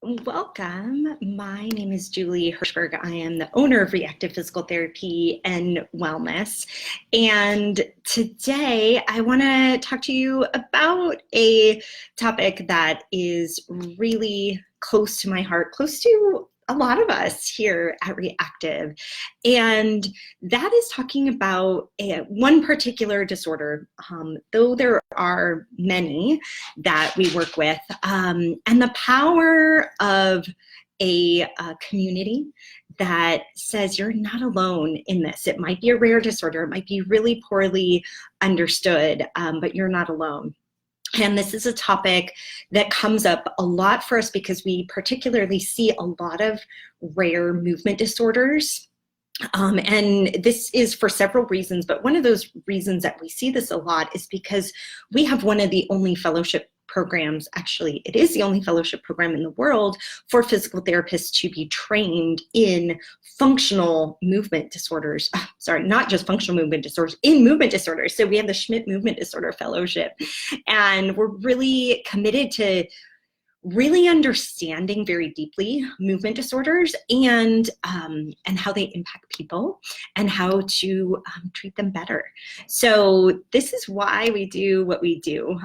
Welcome. My name is Julie Hirschberg. I am the owner of Re+active Physical Therapy and Wellness. And today I want to talk to you about a topic that is really close to my heart, close to a lot of us here at Re+active. And that is talking about one particular disorder, though there are many that we work with, and the power of a community that says you're not alone in this. It might be a rare disorder, it might be really poorly understood, but you're not alone. And this is a topic that comes up a lot for us because we particularly see a lot of rare movement disorders. And this is for several reasons, but one of those reasons that we see this a lot is because we have one of the only fellowship programs, actually it is the only fellowship program in the world for physical therapists to be trained in functional movement disorders. Sorry, not just functional movement disorders, in movement disorders. So we have the Schmidt Movement Disorder Fellowship, and we're really committed to really understanding very deeply movement disorders and how they impact people and how to treat them better. So this is why we do what we do,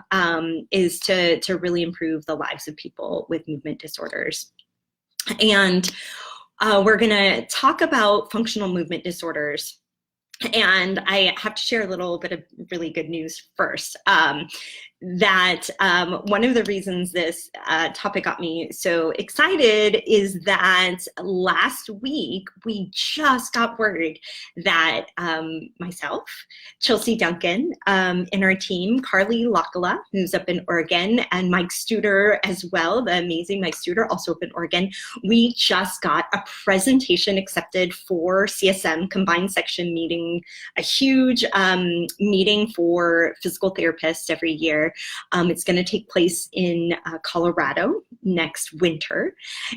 is to really improve the lives of people with movement disorders. And we're gonna talk about functional movement disorders. And I have to share a little bit of really good news first. That one of the reasons this topic got me so excited is that last week we just got word that myself, Chelsea Duncan, and our team, Carly Lockala, who's up in Oregon, and Mike Studer as well, the amazing Mike Studer, also up in Oregon, we just got a presentation accepted for CSM, Combined Section Meeting, a huge meeting for physical therapists every year. It's going to take place in Colorado next winter.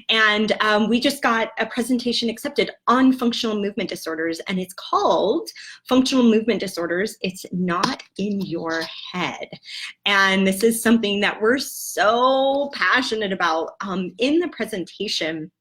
And we just got a presentation accepted on functional movement disorders, and it's called Functional Movement Disorders, It's Not in Your Head. And this is something that we're so passionate about. In the presentation,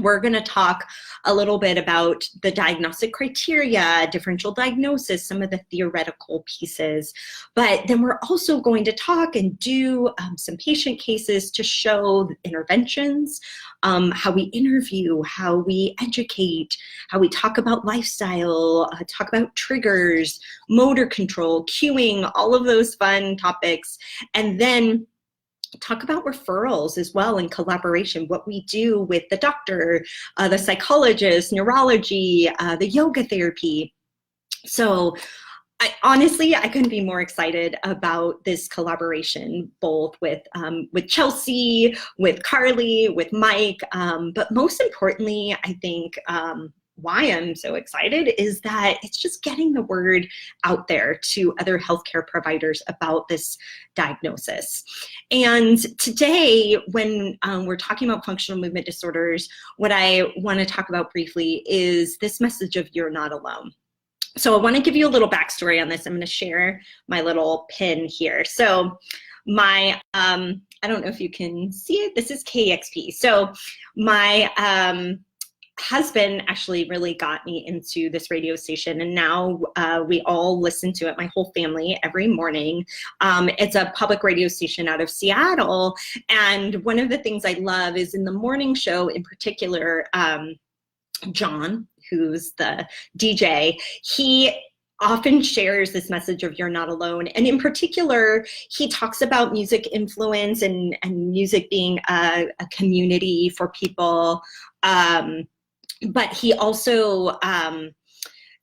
we're going to talk a little bit about the diagnostic criteria, differential diagnosis, some of the theoretical pieces, but then we're also going to talk and do some patient cases to show interventions, how we interview, how we educate, how we talk about lifestyle, talk about triggers, motor control, cueing, all of those fun topics, and then talk about referrals as well and collaboration, what we do with the doctor, the psychologist, neurology, the yoga therapy. So honestly, I couldn't be more excited about this collaboration, both with Chelsea, with Carly, with Mike, but most importantly, I think why I'm so excited is that it's just getting the word out there to other healthcare providers about this diagnosis. And today, when we're talking about functional movement disorders, what I want to talk about briefly is this message of you're not alone. So I want to give you a little backstory on this. I'm going to share my little pin here. So my, I don't know if you can see it. This is KEXP. So my, husband actually really got me into this radio station, and now we all listen to it, my whole family, every morning. It's a public radio station out of Seattle, and one of the things I love is in the morning show in particular, John, who's the DJ, he often shares this message of you're not alone. And in particular, he talks about music influence and music being a community for people. But he also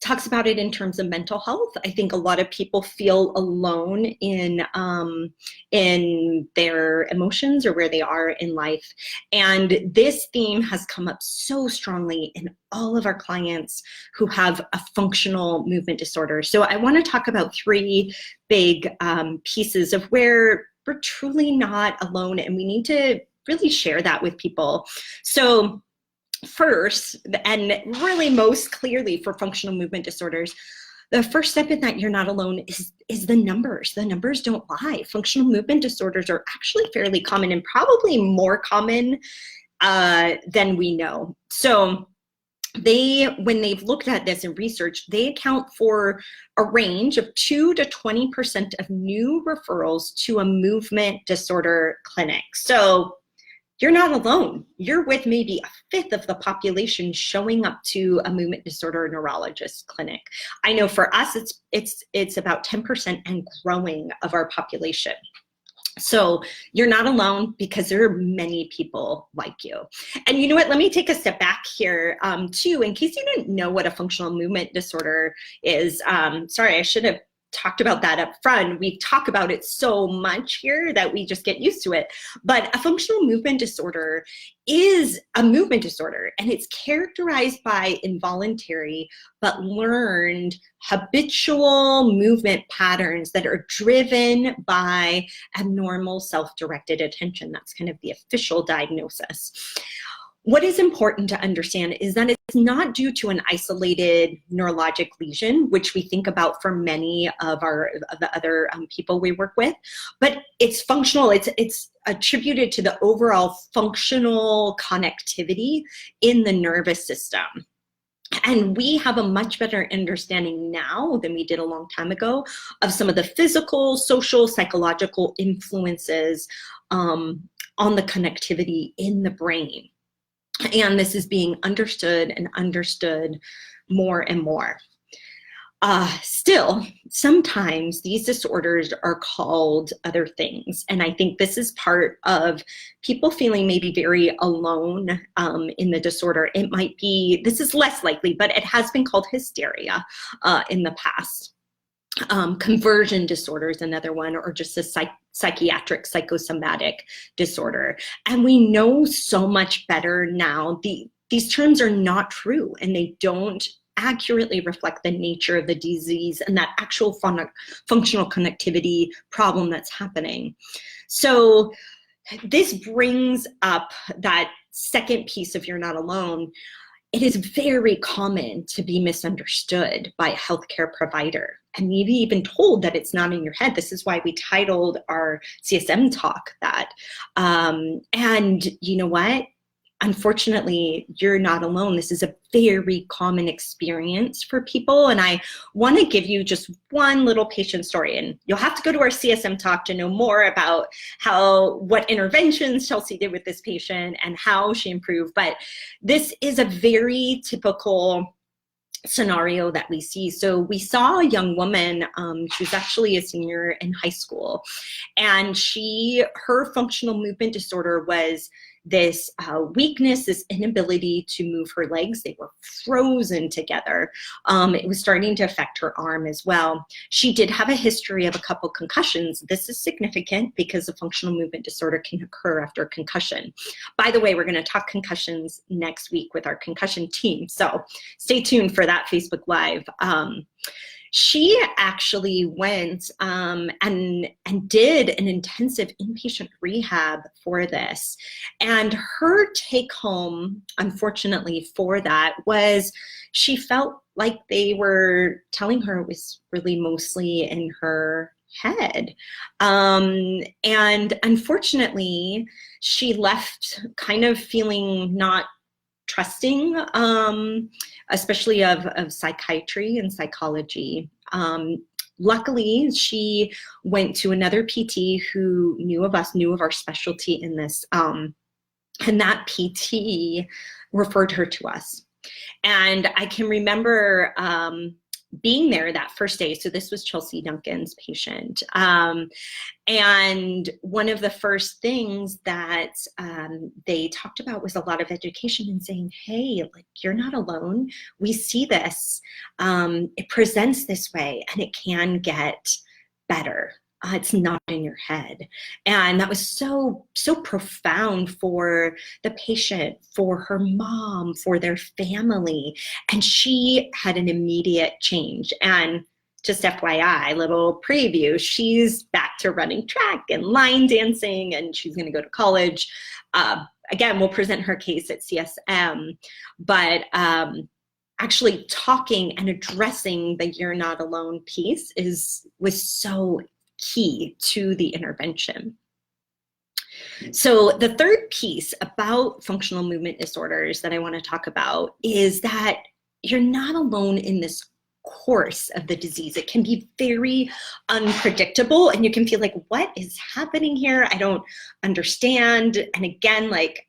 talks about it in terms of mental health. I think a lot of people feel alone in their emotions or where they are in life. And this theme has come up so strongly in all of our clients who have a functional movement disorder. So I want to talk about three big pieces of where we're truly not alone, and we need to really share that with people. So first, and really most clearly for functional movement disorders, the first step in that you're not alone is the numbers. The numbers don't lie. Functional movement disorders are actually fairly common, and probably more common than we know. So when they've looked at this in research, they account for a range of 2 to 20% of new referrals to a movement disorder clinic. So you're not alone. You're with maybe a fifth of the population showing up to a movement disorder neurologist clinic. I know for us, it's about 10% and growing of our population. So you're not alone, because there are many people like you. And you know what, let me take a step back here too, in case you didn't know what a functional movement disorder is. Sorry, I should have talked about that up front. We talk about it so much here that we just get used to it. But a functional movement disorder is a movement disorder, and it's characterized by involuntary but learned habitual movement patterns that are driven by abnormal self-directed attention. That's kind of the official diagnosis. What is important to understand is that it's not due to an isolated neurologic lesion, which we think about for many of the other people we work with, but it's functional. It's attributed to the overall functional connectivity in the nervous system. And we have a much better understanding now than we did a long time ago of some of the physical, social, psychological influences on the connectivity in the brain. And this is being understood and understood more and more. Still, sometimes these disorders are called other things. And I think this is part of people feeling maybe very alone in the disorder. It might be, this is less likely, but it has been called hysteria in the past. Conversion disorder is another one, or just a psychiatric psychosomatic disorder. And we know so much better now. These terms are not true, and they don't accurately reflect the nature of the disease and that actual functional connectivity problem that's happening. So this brings up that second piece of you're not alone. It is very common to be misunderstood by a healthcare provider and maybe even told that it's not in your head. This is why we titled our CSM talk that. And you know what? Unfortunately, you're not alone. This is a very common experience for people. And I want to give you just one little patient story. And you'll have to go to our CSM talk to know more about what interventions Chelsea did with this patient and how she improved. But this is a very typical scenario that we see. So we saw a young woman, she was actually a senior in high school, and her functional movement disorder was this weakness, this inability to move her legs. They were frozen together. It was starting to affect her arm as well. She did have a history of a couple concussions. This is significant because the functional movement disorder can occur after a concussion. By the way, we're going to talk concussions next week with our concussion team, so stay tuned for that Facebook Live. She actually went and did an intensive inpatient rehab for this. And her take home, unfortunately for that, was she felt like they were telling her it was really mostly in her head. And unfortunately, she left kind of feeling not trusting, especially of psychiatry and psychology. Luckily, she went to another PT who knew of us, knew of our specialty in this, and that PT referred her to us. And I can remember being there that first day. So this was Chelsea Duncan's patient. And one of the first things that they talked about was a lot of education and saying, hey, like, you're not alone. We see this. It presents this way and it can get better. It's not in your head. And that was so profound for the patient, for her mom, for their family. And she had an immediate change. And just FYI, little preview, she's back to running track and line dancing, and she's going to go to college. Again, we'll present her case at CSM, but actually talking and addressing the you're not alone piece was so key to the intervention. So the third piece about functional movement disorders that I want to talk about is that you're not alone in this course of the disease. It can be very unpredictable and you can feel like, what is happening here? I don't understand. And again, like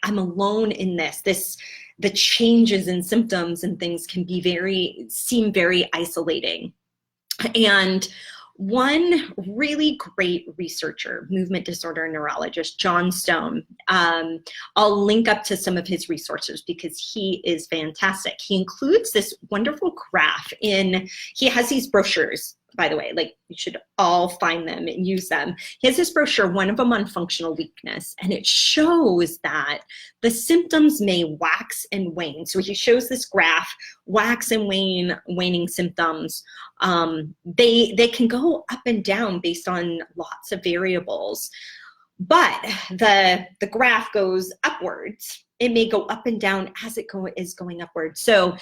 I'm alone in this, the changes in symptoms and things can be seem very isolating. And one really great researcher, movement disorder neurologist, John Stone, I'll link up to some of his resources because he is fantastic. He includes this wonderful graph he has these brochures, by the way, like you should all find them and use them. He has this brochure, one of them on functional weakness, and it shows that the symptoms may wax and wane. So he shows this graph, wax and waning symptoms. They can go up and down based on lots of variables, but the graph goes upwards. It may go up and down as it is going upward. So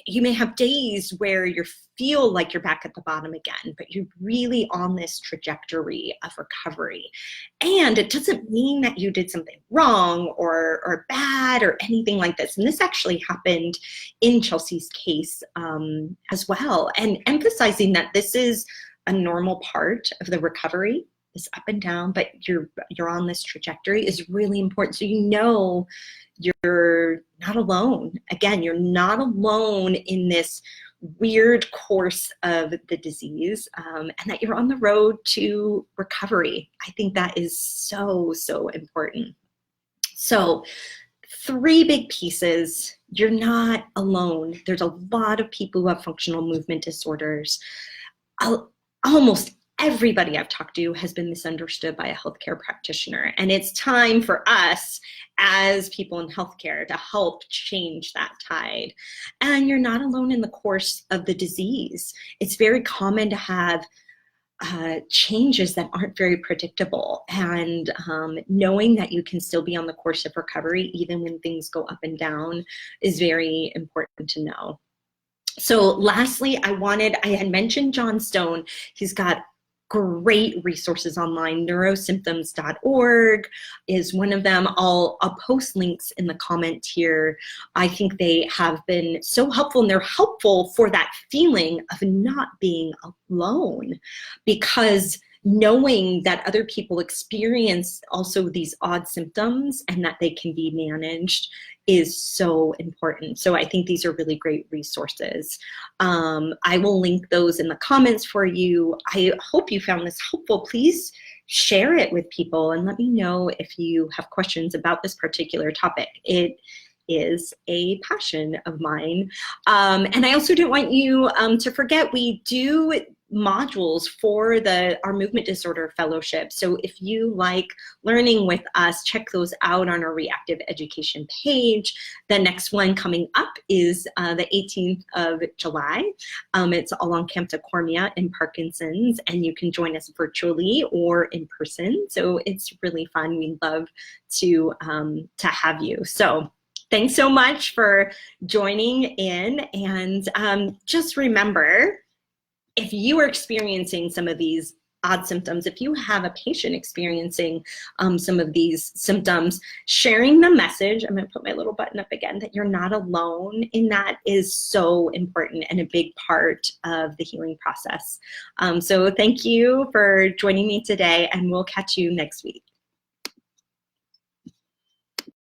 you may have days where you feel like you're back at the bottom again, but you're really on this trajectory of recovery. And it doesn't mean that you did something wrong or bad or anything like this. And this actually happened in Chelsea's case as well. And emphasizing that this is a normal part of the recovery, is up and down, but you're on this trajectory is really important. So you know you're not alone. Again, you're not alone in this weird course of the disease, and that you're on the road to recovery. I think that is so, so important. So 3 big pieces. You're not alone. There's a lot of people who have functional movement disorders. Almost everybody I've talked to has been misunderstood by a healthcare practitioner. And it's time for us as people in healthcare to help change that tide. And you're not alone in the course of the disease. It's very common to have changes that aren't very predictable. And knowing that you can still be on the course of recovery, even when things go up and down, is very important to know. So lastly, I had mentioned John Stone. He's got great resources online. Neurosymptoms.org is one of them. I'll post links in the comment here. I think they have been so helpful, and they're helpful for that feeling of not being alone, because knowing that other people experience also these odd symptoms and that they can be managed is so important. So I think these are really great resources. I will link those in the comments for you. I hope you found this helpful. Please share it with people and let me know if you have questions about this particular topic. It is a passion of mine. And I also don't want you to forget, we do modules for our movement disorder fellowship. So if you like learning with us, check those out on our Re+active education page. The next one coming up is the 18th of July. It's all on camptocormia and Parkinson's, and you can join us virtually or in person. So it's really fun. We'd love to have you. So thanks so much for joining in, and just remember, if you are experiencing some of these odd symptoms, if you have a patient experiencing some of these symptoms, sharing the message, I'm going to put my little button up again, that you're not alone in that is so important and a big part of the healing process. So thank you for joining me today, and we'll catch you next week.